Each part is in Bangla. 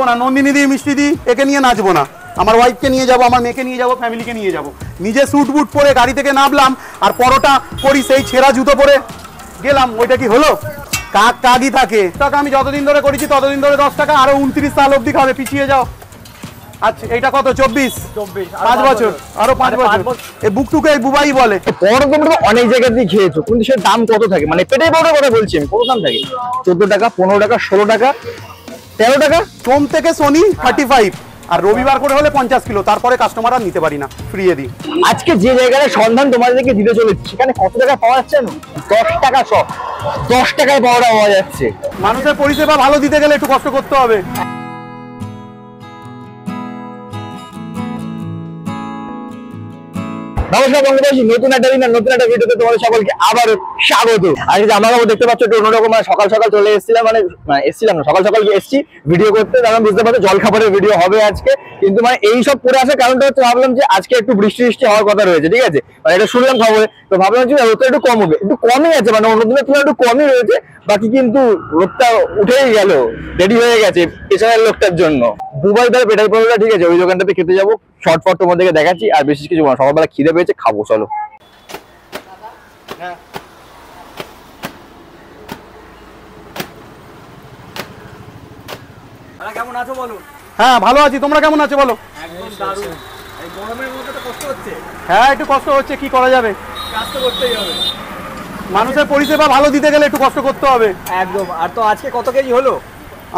না, নন্দিনী দি মিষ্টি দি একে নিয়ে নাচবো না। আমার ওয়াইফকে নিয়ে যাবো, আমার মেয়েকে নিয়ে যাবো, ফ্যামিলিকে নিয়ে যাবো। নিজে স্যুট বুট পরে গাড়ি থেকে নামলাম আর পরোটা করি সেই ছেঁড়া জুতো পরে গেলাম, ওইটা কি হলো? কাক কাকই থাকে। টাকা আমি যতদিন ধরে করেছি ততদিন ধরে 10 টাকা, আরো 29 সাল অবধি খাবে, পিছিয়ে যাও। আচ্ছা এটা কত? 24 5 বছর, আরো 5 বছর। এই বুকটুকে বুবাই বলে। পরোটা তোমরা অনেক জায়গা দিয়ে খেয়েছো, কিন্তু সে দাম কত থাকে? মানে পেটে পরোটার কথা বলছি আমি, কত দাম থাকে? 14 টাকা, 15 টাকা, 16 টাকা, 13 টাকা। সোম থেকে শনি 35, আর রবিবার করে হলে 50 কিলো, তারপরে কাস্টমার আর নিতে পারি না, ফ্রিয়ে দিই। আজকে যে জায়গায় সন্ধান তোমাদেরকে দিতে চলেছি সেখানে কত টাকা পাওয়া যাচ্ছে? 10 টাকা সব, 10 টাকায় পরোটা পাওয়া যাচ্ছে। মানুষের পরিষেবা ভালো দিতে গেলে একটু কষ্ট করতে হবে। নমস্কার বন্ধুবাসী, নতুন একটা দিন আর নতুন একটা ভিডিওতে তোমাদের সকলকে আবার স্বাগত। আর এই যে আমরা দেখতে পাচ্ছ একটু অন্যরকম, সকাল সকাল চলে এসেছিলাম, মানে এসেছিলাম না, সকাল সকাল এসেছি ভিডিও করতে। তখন বুঝতে পারছো জল খাবারের ভিডিও হবে আজকে, কিন্তু মানে এই সব পরে আসার কারণটা হচ্ছে ভাবলাম যে আজকে একটু বৃষ্টি হওয়ার কথা রয়েছে, ঠিক আছে? মানে এটা শুনলাম খবরে, তো ভাবলাম যে রোদটা একটু কম হবে, একটু কমই আছে, মানে অন্য দিনের তুলনায় একটু কমই রয়েছে। বাকি কিন্তু রোদটা উঠেই গেল, রেডি হয়ে গেছে পেছনের লোকটার জন্য। বুবাই তার পেটাই পরোটা, ঠিক আছে, ওই দোকানটাতে খেতে যাবো। শর্টফট তোমাদেরকে দেখাচ্ছি, আর বেশি কিছু না, সকালবেলা খিদে পেয়েছে, খাবো, চলো। কেমন আছো বলো? হ্যাঁ ভালো আছি, তোমরা কেমন আছো বলো? একদম দারুণ। এই গরমের মধ্যে তো কষ্ট হচ্ছে। হ্যাঁ একটু কষ্ট হচ্ছে, কি করা যাবে, কাজ তো করতেই হবে। মানুষের পরিষেবা ভালো দিতে গেলে একটু কষ্ট করতে হবে। একদম। আর তো আজকে কত কেজি হলো?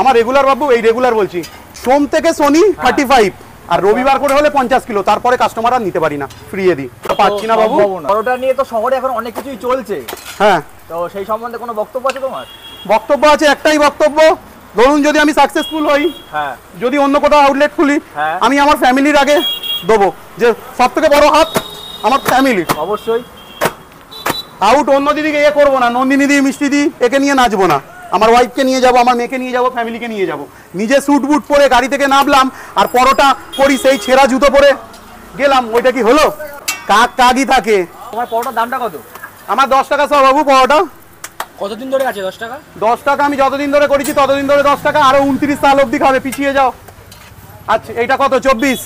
আমার রেগুলার বাবু, এই রেগুলার বলছি, সোম থেকে শনি 35, আর রবিবার করে হলে 50 কিলো, তারপরে কাস্টমার আর নিতে পারি না, ফ্রিয়ে দিই। পাচ্ছি না বাবু। পরোটা নিয়ে তো শহরে এখন অনেক কিছুই চলছে, হ্যাঁ তো সেই সম্বন্ধে কোনো বক্তব্য আছে তোমার? বক্তব্য আছে, একটাই বক্তব্য, ধরুন যদি আমি সাকসেসফুল হই, হ্যাঁ, যদি অন্য কোথাও আউটলেট খুলি, হ্যাঁ, আমি আমার ফ্যামিলির আগে দেবো, যে সব থেকে বড় হাত আমার ফ্যামিলি। অবশ্যই। আউট অন্য দিদিকে এ করবো না, নন্দিনী দি মিষ্টি দি একে নিয়ে নাচবো না। আমার ওয়াইফকে নিয়ে যাবো, আমার মেয়েকে নিয়ে যাবো, ফ্যামিলিকে নিয়ে যাবো। নিজে স্যুট বুট পরে গাড়ি থেকে নামলাম আর পরোটা করি সেই ছেঁড়া জুতো পরে গেলাম, ওইটা কি হলো? কাক কাকই থাকে। তোমার পরোটার দামটা কত? আমার 10 টাকা সব বাবু পরোটা। কতদিন ধরে আছে 10 টাকা? 10 টাকা আমি যতদিন ধরে করেছি ততদিন ধরে 10 টাকা, আরো 29 সাল অবধি খাবে, পিছিয়ে যাও। আচ্ছা এটা কত? 24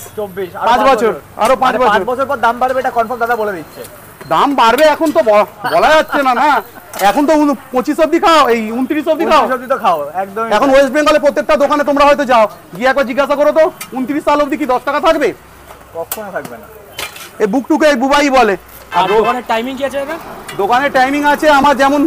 5 বছর, আরো 5 বছর। 5 বছর পর দাম বাড়বে, এটা কনফার্ম দাদা বলে দিচ্ছে। দাম বাড়বে এখন তো বলা যাচ্ছে না, না এখন তো 25 অবধি খাও, এই 29 অবধি খাও। 29 অবধি তো খাও একদম। এখন ওয়েস্ট বেঙ্গলে প্রত্যেকটা দোকানে তোমরা হয়তো যাও, গিয়ে একবার জিজ্ঞাসা করো তো 29 সাল অবধি কি 10 টাকা থাকবে? কখনো থাকবে না। এই বুকটুকে এই বুবাই বলে। আর দোকানের টাইমিং কি আছে দাদা? দোকানের টাইমিং আছে আমার, যেমন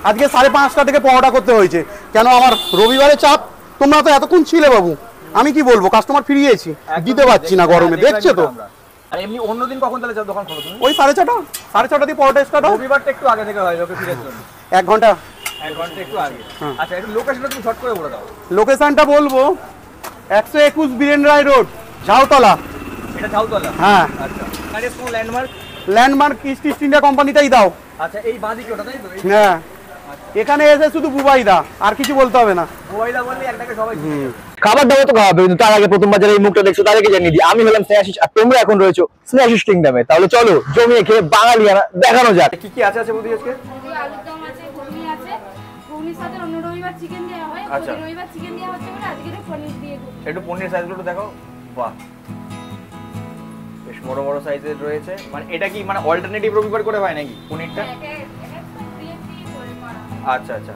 আজকে 5:30টা থেকে পরোটা করতে হয়েছে, কেন আমার রবিবারে চাপ। তোমরা তো এতক্ষণ ছিলে বাবু, আমি কি বলবো, কাস্টমার ফিরিয়েছি, দিতে পারছি না গরমে, দেখছো তো। আর এমনি অন্যদিন কখন তাহলে দোকান খোলো তুমি? ওই 4:30 দিয়ে পরোটা স্টার্ট হয়। রবিবারটা একটু আগে থেকে হয় লোকে ফিরে জন্য, 1 ঘন্টা 1 ঘন্টা একটু আগে। আচ্ছা একটু লোকেশনটা তুমি শর্ট করে বলে দাও। লোকেশনটা বলবো, 121 বীরেন রায় রোড, ঝাউতলা। এটা ঝাউতলা? হ্যাঁ। আচ্ছা আর এর কোন ল্যান্ডমার্ক? ল্যান্ডমার্ক ইস্ট ইন্ডিয়া কোম্পানিটাই দাও। আচ্ছা এই বাঁদিকে ওটা তাই তো? হ্যাঁ, এখানে এসে শুধু বুবাইদা, আর কিছু বলতে হবে না। মোবাইলটা বললে একটাকে সবাই খাবার দাবার তো খাওয়াবে, কিন্তু তার আগে প্রথমবার যারা এই মুখটা দেখছো তাদেরকে জানিয়ে দিই, আমি হলাম স্নেহাশিস, আর তোমরা এখন রয়েছো স্নেহাশিস কিংডমে। তাহলে চলো জমিয়ে খেয়ে বাঙালিয়ানা দেখানো যাক। কি কি আছে বৌদি আজকে? আলুর দম আছে, ঘুগনি আছে, ঘুগনির সাথে অন্য রবিবার চিকেন দেওয়া হয়, আচ্ছা। রবিবার চিকেন দেওয়া হচ্ছে বলে আজকে পনির দিয়ে দেবো। একটু পনির সাইজগুলো দেখাও। বাহ, বেশ বড় বড় সাইজের রয়েছে। মানে এটা কি মানে অল্টারনেটিভ রবিবার করে হয় নাকি পনিরটা? আচ্ছা আচ্ছা।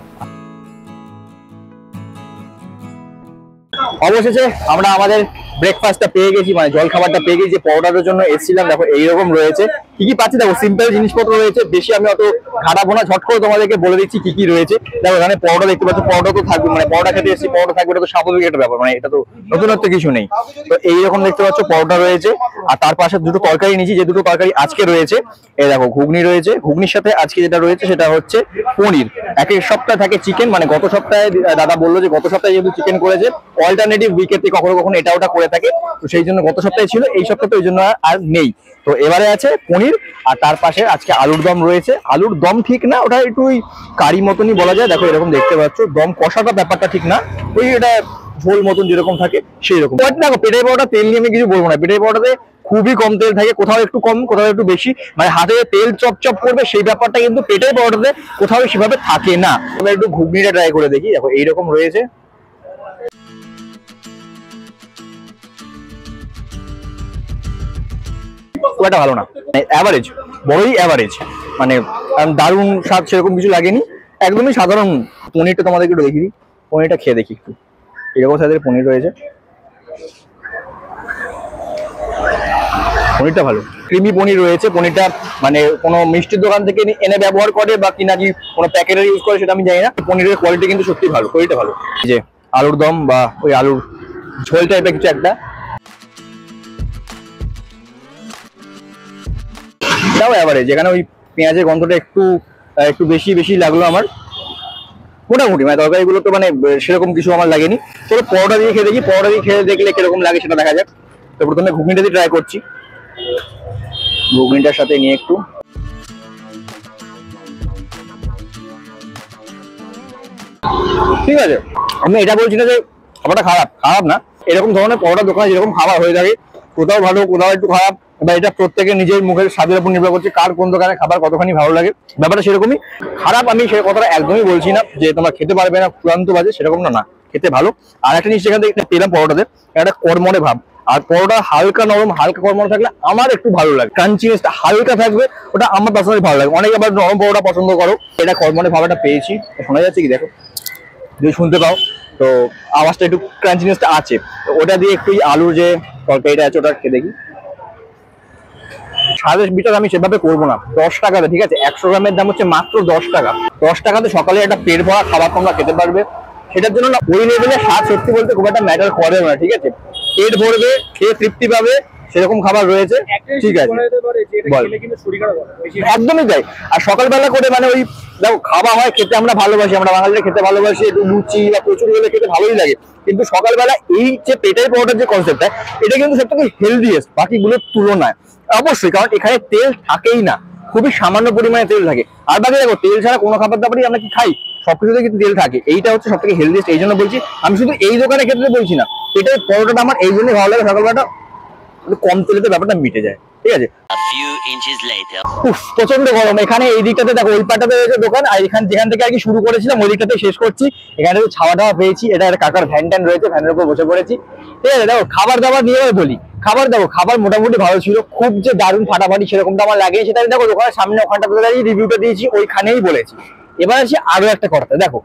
অবশেষে আমরা আমাদের ব্রেকফাস্টটা পেয়ে গেছি, মানে জল খাবারটা পেয়ে গেছি। যে পরোটার জন্য এসেছিলাম, দেখো এইরকম রয়েছে। কি কি পাচ্ছি দেখো, সিম্পল জিনিসপত্র রয়েছে, বেশি আমি অত ঘাটাবো না, ঝট করে তোমাদেরকে বলে দিচ্ছি কি কি রয়েছে। দেখো এখানে পরোটা দেখতে পাচ্ছ, পরোটা তো থাকবে, মানে পরোটা খেতে এসেছি, পরোটা থাকবে, এটা তো স্বাভাবিক একটা ব্যাপার, মানে এটা তো নতুনত্ব কিছু নেই। তো এইরকম দেখতে পাচ্ছ পরোটা রয়েছে, আর তার পাশে দুটো তরকারি নিয়েছি, যে দুটো তরকারি আজকে রয়েছে। এই দেখো ঘুগনি রয়েছে, ঘুগনির সাথে আজকে যেটা রয়েছে সেটা হচ্ছে পনির। এক এক সপ্তাহে থাকে চিকেন, মানে গত সপ্তাহে দাদা বললো যে গত সপ্তাহে যেহেতু চিকেন করেছে, অল্টারনেটিভ উইকেতে কখনো কখনো এটা ওটা করে থাকে, তো সেই জন্য গত সপ্তাহে ছিল, এই সপ্তাহে ওই জন্য আর নেই। তো এবারে আছে পনির, আর তার পাশে আজকে আলুর দম রয়েছে। আলুর দম ঠিক না, ওটা একটু ওই কারি মতনই বলা যায়। দেখো এরকম দেখতে পাচ্ছ, দম কষাটা ব্যাপারটা ঠিক না, ওই এটা ঝোল মতন যেরকম থাকে সেই রকম। দেখো পেটের পরোটা তেল নিয়ে আমি কিছু বলবো না, পেটের পরোটাতে খুবই কম তেল থাকে, কোথাও একটু কম কোথাও একটু বেশি, মানে হাতে তেল চপচপ করবে সেই ব্যাপারটা কিন্তু পেটের পরোটাতে কোথাও সেভাবে থাকে না। আমরা একটু ঘুগনিটা ট্রাই করে দেখি। দেখো এইরকম রয়েছে, খুব একটা ভালো না, অ্যাভারেজ, বড়ই অ্যাভারেজ, মানে দারুণ স্বাদ সেরকম কিছু লাগেনি, একদমই সাধারণ। পনিরটা তোমাদেরকে একটু দেখিয়ে দিই, পনিরটা খেয়ে দেখি একটু। এরকম সাইজের পনির রয়েছে, পনিরটা ভালো, ক্রিমি পনির রয়েছে। পনিরটা মানে কোনো মিষ্টির দোকান থেকে এনে ব্যবহার করে বা কি নাকি কোনো প্যাকেটের ইউজ করে সেটা আমি জানি না। পনিরের কোয়ালিটি কিন্তু সত্যি ভালো, পনিরটা ভালো। এই যে আলুর দম বা ওই আলুর ঝোল টাইপের কিছু একটা, তাও এবারে যেখানে ওই পেঁয়াজের গন্ধটা একটু একটু বেশি বেশি লাগলো আমার, মোটামুটি মানে তরকারিগুলো তো মানে সেরকম কিছু আমার লাগেনি। চলো পরোটা দিয়ে খেয়ে দেখি, পরোটা দিয়ে খেয়ে দেখলে কিরকম লাগে সেটা দেখা যাক। তো প্রথমে ঘুগনিটা দিয়ে ট্রাই করছি, ঘুগনিটার সাথে নিয়ে একটু, ঠিক আছে। আমি এটা বলছি না যে খাবারটা খারাপ, খারাপ না, এরকম ধরনের পরোটা দোকানে যেরকম খাবার হয়ে থাকে, কোথাও ভালো কোথাও একটু খারাপ, বা এটা প্রত্যেকের নিজের মুখের স্বাদের উপর নির্ভর করছে কার কোন দোকানে খাবার কতখানি ভালো লাগে, ব্যাপারটা সেরকমই। খারাপ আমি সেই কথাটা একদমই বলছি না যে তোমরা খেতে পারবে না, চূড়ান্ত বাজে সেরকম না, না খেতে ভালো। আর একটা জিনিস সেখান থেকে পেলাম পরোটাতে একটা কড়মড়ে ভাব, আর পরোটা হালকা নরম হালকা কড়মড়ে থাকলে আমার একটু ভালো লাগে, ক্রাঞ্চিনেসটা হালকা থাকবে, ওটা আমার পার্সোনালি ভালো লাগে। অনেকে আবার নরম পরোটা পছন্দ করো, এটা কড়মড়ে ভাবটা পেয়েছি, শোনা যাচ্ছে কি দেখো যদি শুনতে পাও, তো আওয়াজটা একটু ক্রাঞ্চিনেসটা আছে। তো ওটা দিয়ে একটু আলুর যে তরকারিটা আছে ওটা খেয়ে দেখি। স্বাদের বিচার আমি সেভাবে করবো না, 10 টাকাতে, ঠিক আছে, 100 গ্রামের দাম হচ্ছে মাত্র 10 টাকা। 10 টাকাতে সকালে একটা পেট ভরা খাবার তোমরা খেতে পারবে, সেটার জন্য না ওই লেভেলে স্বাদ সত্যি বলতে খুব একটা ম্যাটার করে না, ঠিক আছে, পেট ভরবে, খেয়ে তৃপ্তি পাবে, সেরকম খাবার রয়েছে, ঠিক আছে বল, একদমই তাই। আর সকালবেলা করে মানে ওই দেখো খাওয়া হয়, খেতে আমরা ভালোবাসি, আমরা বাঙালিরা খেতে ভালোবাসি, একটু লুচি বা প্রচুর হলে খেতে ভালোই লাগে, কিন্তু সকালবেলা এই যে পেটের পরোটার যে কনসেপ্টটা, এটা কিন্তু সবথেকে হেলদিয়েস্ট বাকিগুলোর তুলনায়, অবশ্যই, কারণ এখানে তেল থাকেই না, খুবই সামান্য পরিমাণে তেল থাকে। আর বাকি দেখো তেল ছাড়া কোনো খাবার দাবারই আমরা কি খাই, সবকিছুতে কিন্তু তেল থাকে, এইটা হচ্ছে সব থেকে হেলদিয়েস্ট। এই জন্য বলছি, আমি শুধু এই দোকানে ক্ষেত্রে বলছি না, এটাই পরোটাটা আমার এই জন্যই ভালো লাগে, সকালবেলাটা কম তেলেতে ব্যাপারটা মিটে যায়, ঠিক আছে। প্রচন্ড গরম এখানে, এই দিকটাতে দেখো ওই পাটাতে রয়েছে দোকান, আর যেখান থেকে আর কি শুরু করেছিলাম ওই দিকটাতে শেষ করছি। এখানে ছাওয়া টাওয়া পেয়েছি, এটা একটা কাকার ভ্যান ট্যান রয়েছে, ভ্যানের উপর বসে পড়েছি, ঠিক আছে। দেখো খাবার দাবার নিয়ে বলি, খাবার মোটামুটি ভালো ছিল, খুব যে দারুণ ফাটাফাটি সেরকমটা আমার লাগে সেটা আমি দেখো দোকানের সামনে ওখানটা দাঁড়িয়ে রিভিউটা দিয়েছি, ওইখানেই বলেছি। এবার আসি আরো একটা কথা, দেখো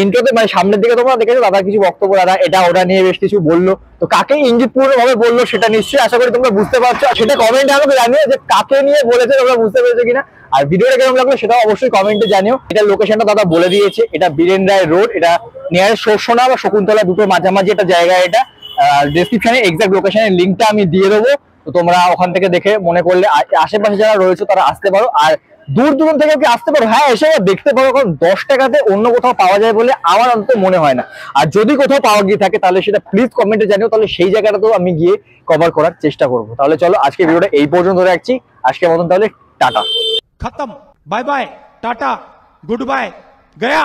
ইন্ট্রোতে মানে সামনের দিকে তোমরা দেখেছো দাদা কিছু বক্তব্য, দাদা এটা ওটা নিয়ে বেশ কিছু বললো, তো কাকে ইঙ্গিত পূর্ণ ভাবে বললো সেটা নিশ্চয়ই আশা করি তোমরা বুঝতে পারছো, সেটা কমেন্টে আমাকে জানিও যে কাকে নিয়ে বলেছে, তোমরা বুঝতে পেরেছো কিনা। আর ভিডিওটা কেমন লাগলো সেটা অবশ্যই কমেন্টে জানিও। এটা লোকেশনটা দাদা বলে দিয়েছে, এটা বীরেন রায় রোড, এটা নিয়ারেস্ট সরসোনা বা শকুন্তলা দুটো মাঝামাঝি একটা জায়গা, এটা ডেসক্রিপশনে এক্সাক্ট লোকেশনের লিঙ্কটা আমি দিয়ে দেবো, তো তোমরা ওখান থেকে দেখে মনে করলে আশেপাশে যারা রয়েছে তারা আসতে পারো, আর দূর দূরান্ত থেকে আসতে পারো, হ্যাঁ এসে দেখতে পারো, কারণ 10 টাকাতে অন্য কোথাও পাওয়া যায় বলে আমার অন্তত মনে হয় না। আর যদি কোথাও পাওয়া গিয়ে থাকে তাহলে সেটা প্লিজ কমেন্টে জানিও, তাহলে সেই জায়গাটাতেও আমি গিয়ে কভার করার চেষ্টা করবো। তাহলে চলো আজকে ভিডিওটা এই পর্যন্ত রাখছি, আজকের মতন তাহলে টাটা, खत्म, bye bye, tata, goodbye, गया।